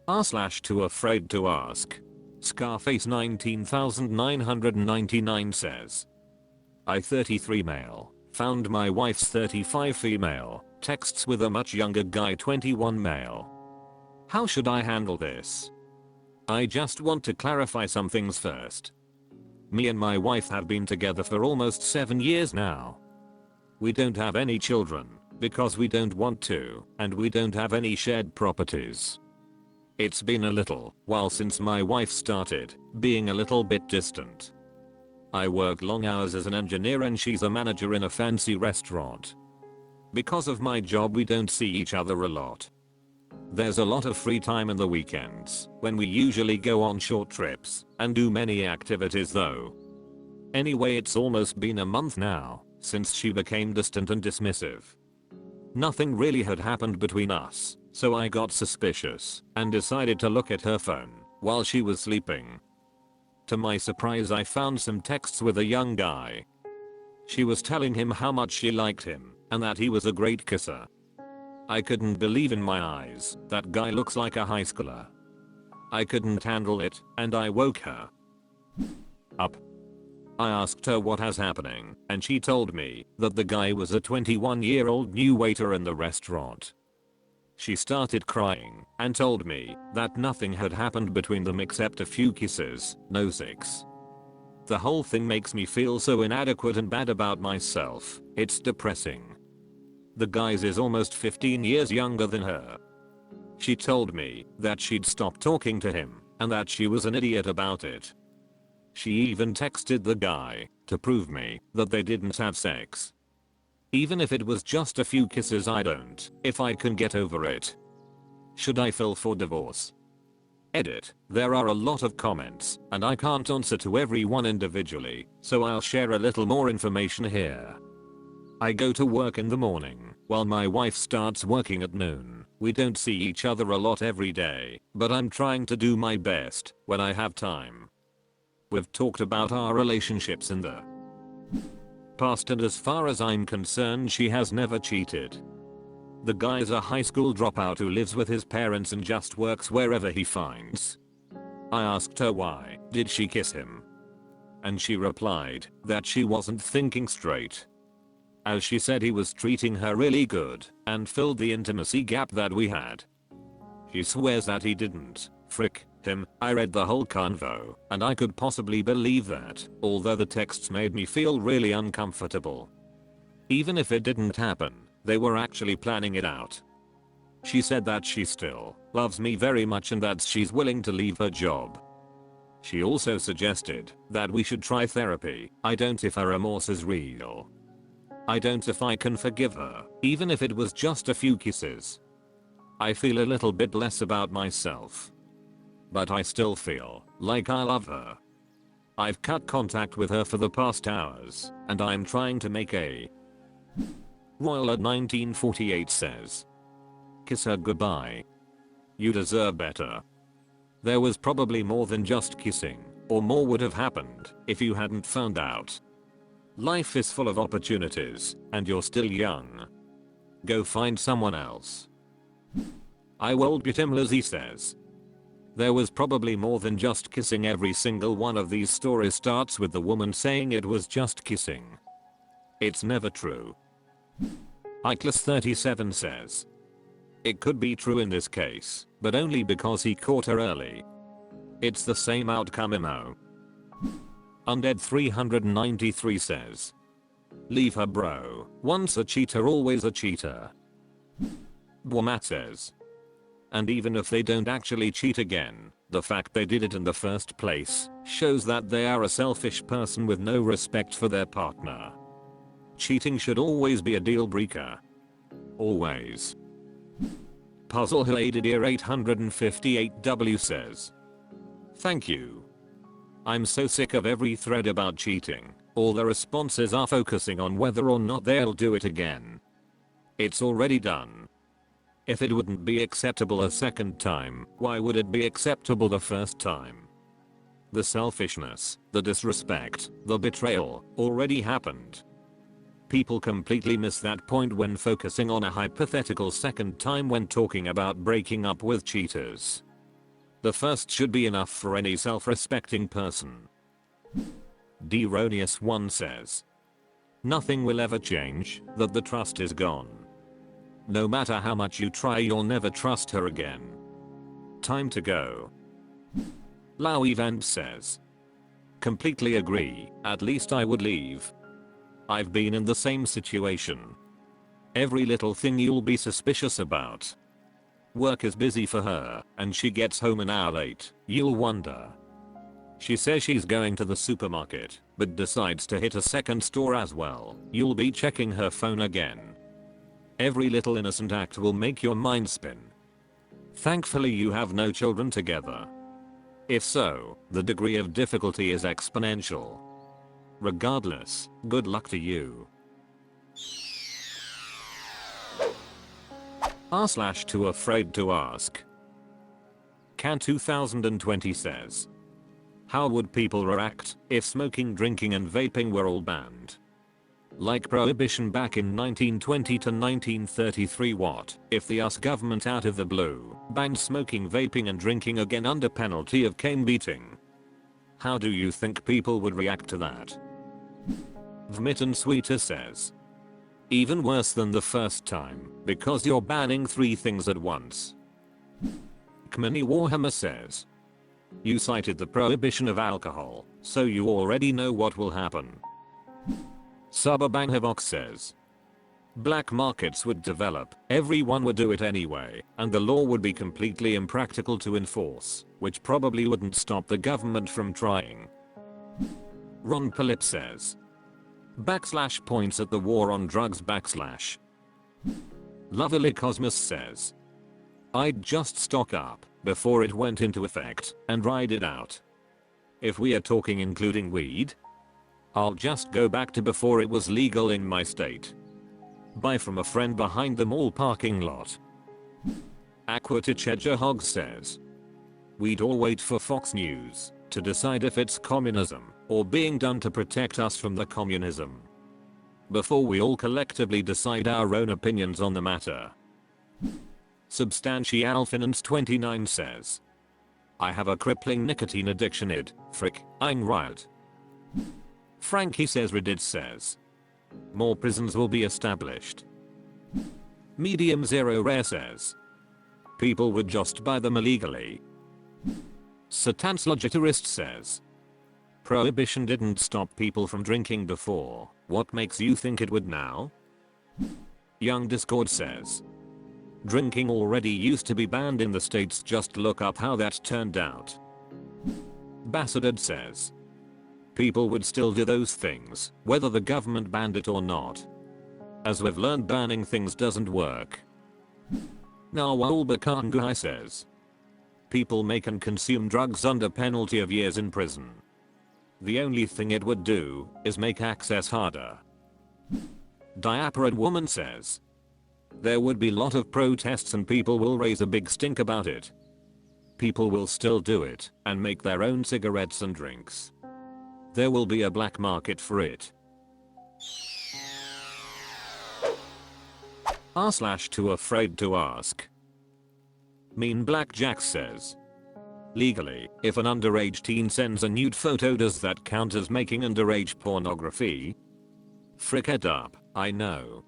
r/TooAfraidToAsk. Scarface 19999 says, I 33 male, found my wife's 35 female, texts with a much younger guy 21 male. How should I handle this? I just want to clarify some things first. Me and my wife have been together for almost 7 years now. We don't have any children, because we don't want to, and we don't have any shared properties. It's been a little while since my wife started being a little bit distant. I work long hours as an engineer and she's a manager in a fancy restaurant. Because of my job we don't see each other a lot. There's a lot of free time in the weekends, when we usually go on short trips and do many activities though. Anyway, it's almost been a month now since she became distant and dismissive. Nothing really had happened between us, so I got suspicious and decided to look at her phone while she was sleeping. To my surprise, I found some texts with a young guy. She was telling him how much she liked him and that he was a great kisser. I couldn't believe in my eyes. That guy looks like a high schooler. I couldn't handle it and I woke her up. I asked her what was happening and she told me that the guy was a 21-year-old new waiter in the restaurant. She started crying and told me that nothing had happened between them except a few kisses, no sex. The whole thing makes me feel so inadequate and bad about myself. It's depressing. The guy is almost 15 years younger than her. She told me that she'd stopped talking to him and that she was an idiot about it. She even texted the guy to prove me that they didn't have sex. Even if it was just a few kisses, I don't if I can get over it. Should I file for divorce? Edit. There are a lot of comments and I can't answer to everyone individually, so I'll share a little more information here. I go to work in the morning while my wife starts working at noon. We don't see each other a lot every day, but I'm trying to do my best when I have time. We've talked about our relationships in the past and as far as I'm concerned she has never cheated. The guy is a high school dropout who lives with his parents and just works wherever he finds. I asked her why did she kiss him, and she replied that she wasn't thinking straight. As she said he was treating her really good and filled the intimacy gap that we had. She swears that he didn't. Frick him. I read the whole convo and I could possibly believe that, although the texts made me feel really uncomfortable. Even if it didn't happen, they were actually planning it out. She said that she still loves me very much and that she's willing to leave her job. She also suggested that we should try therapy. I don't if her remorse is real. I don't if I can forgive her, even if it was just a few kisses. I feel a little bit less about myself. But I still feel like I love her. I've cut contact with her for the past hours, and I'm trying to make a Royal at 1948 says, kiss her goodbye. You deserve better. There was probably more than just kissing, or more would have happened if you hadn't found out. Life is full of opportunities, and you're still young. Go find someone else. I will get him. Lizzie says, there was probably more than just kissing. Every single one of these stories starts with the woman saying it was just kissing. It's never true. Iclas37 says, it could be true in this case, but only because he caught her early. It's the same outcome emo. Undead 393 says, leave her bro, once a cheater always a cheater. Bwamat says, and even if they don't actually cheat again, the fact they did it in the first place shows that they are a selfish person with no respect for their partner. Cheating should always be a deal breaker. Always. Puzzle Hill Adidir 858W says, thank you. I'm so sick of every thread about cheating. All the responses are focusing on whether or not they'll do it again. It's already done. If it wouldn't be acceptable a second time, why would it be acceptable the first time? The selfishness, the disrespect, the betrayal already happened. People completely miss that point when focusing on a hypothetical second time when talking about breaking up with cheaters. The first should be enough for any self-respecting person. Deronius1 says, nothing will ever change, that the trust is gone. No matter how much you try, you'll never trust her again. Time to go. Lau Event says, completely agree, at least I would leave. I've been in the same situation. Every little thing you'll be suspicious about. Work is busy for her, and she gets home an hour late, you'll wonder. She says she's going to the supermarket, but decides to hit a second store as well, you'll be checking her phone again. Every little innocent act will make your mind spin. Thankfully you have no children together. If so, the degree of difficulty is exponential. Regardless, good luck to you. r/TooAfraidToAsk. Can 2020 says, how would people react if smoking, drinking and vaping were all banned? Like prohibition back in 1920 to 1933. What if the US government out of the blue banned smoking, vaping and drinking again under penalty of cane beating? How do you think people would react to that? Vmitten Sweeter says, even worse than the first time, because you're banning 3 things at once. Kmini Warhammer says, you cited the prohibition of alcohol, so you already know what will happen. Subabanghavok says, black markets would develop, everyone would do it anyway, and the law would be completely impractical to enforce, which probably wouldn't stop the government from trying. Ron Phillip says, /points at the war on drugs /. Lovely Cosmos says, I'd just stock up before it went into effect and ride it out. If we are talking including weed, I'll just go back to before it was legal in my state. Buy from a friend behind the mall parking lot. Aquaticheja Hog says, we'd all wait for Fox News to decide if it's communism or being done to protect us from the communism, before we all collectively decide our own opinions on the matter. Substantialfinance 29 says, I have a crippling nicotine addiction frick, I'm right. Frankie says Reddit says, more prisons will be established. Medium Zero Rare says, people would just buy them illegally. Satans Logitarist says, prohibition didn't stop people from drinking before, what makes you think it would now? Young Discord says, drinking already used to be banned in the States, just look up how that turned out. Bassadad says, people would still do those things, whether the government banned it or not. As we've learned, banning things doesn't work. Nawal Bakangai says, people make and consume drugs under penalty of years in prison. The only thing it would do is make access harder. Diaparad Woman says, there would be a lot of protests and people will raise a big stink about it. People will still do it and make their own cigarettes and drinks. There will be a black market for it. r/TooAfraidToAsk. Mean Blackjack says, legally, if an underage teen sends a nude photo, does that count as making underage pornography? Frick it up, I know.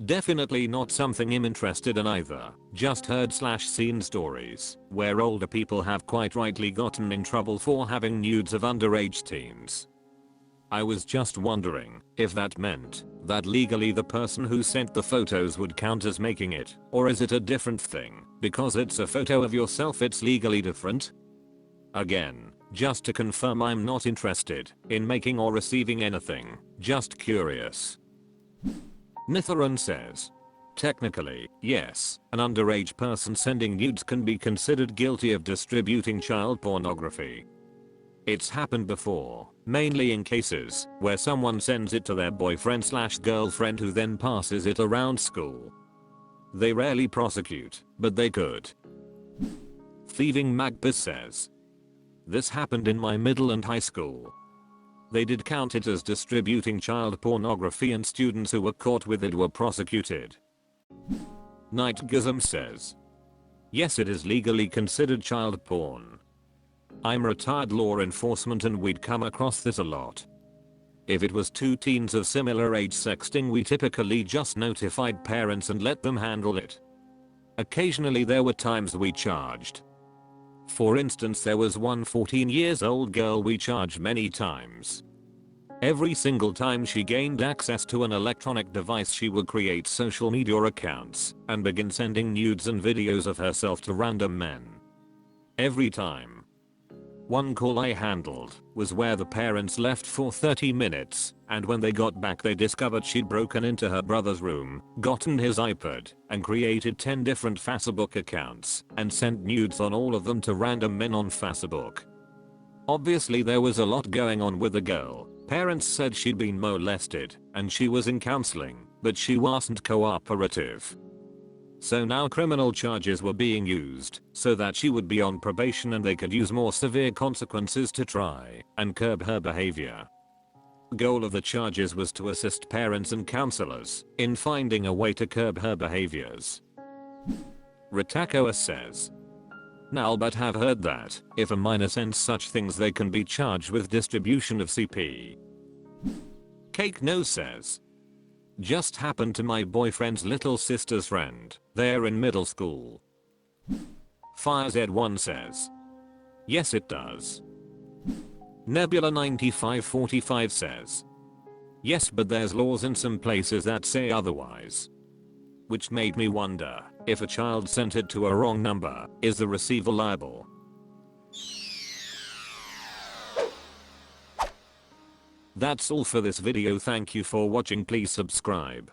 Definitely not something I'm interested in either, just heard/seen stories where older people have quite rightly gotten in trouble for having nudes of underage teens. I was just wondering if that meant that legally the person who sent the photos would count as making it, or is it a different thing, because it's a photo of yourself it's legally different? Again, just to confirm, I'm not interested in making or receiving anything, just curious. Nitharan says, technically, yes, an underage person sending nudes can be considered guilty of distributing child pornography. It's happened before, mainly in cases where someone sends it to their boyfriend/girlfriend who then passes it around school. They rarely prosecute, but they could. Thieving Magpie says, this happened in my middle and high school. They did count it as distributing child pornography and students who were caught with it were prosecuted. Nightgism says, Yes, it is legally considered child porn. I'm retired law enforcement and we'd come across this a lot. If it was two teens of similar age sexting, we typically just notified parents and let them handle it. Occasionally there were times we charged. For instance, there was one 14 years old girl we charged many times. Every single time she gained access to an electronic device, she would create social media accounts and begin sending nudes and videos of herself to random men. Every time. One call I handled was where the parents left for 30 minutes, and when they got back they discovered she'd broken into her brother's room, gotten his iPad, and created 10 different Facebook accounts, and sent nudes on all of them to random men on Facebook. Obviously there was a lot going on with the girl. Parents said she'd been molested, and she was in counseling, but she wasn't cooperative. So now criminal charges were being used so that she would be on probation and they could use more severe consequences to try and curb her behavior. The goal of the charges was to assist parents and counselors in finding a way to curb her behaviors. Ritakoa says, "Now but have heard that if a minor sends such things they can be charged with distribution of CP." Cake No says, "Just happened to my boyfriend's little sister's friend. They're in middle school." FireZ1 says, "Yes it does." Nebula 9545 says, "Yes, but there's laws in some places that say otherwise." Which made me wonder, if a child sent it to a wrong number, is the receiver liable? That's all for this video. Thank you for watching. Please subscribe.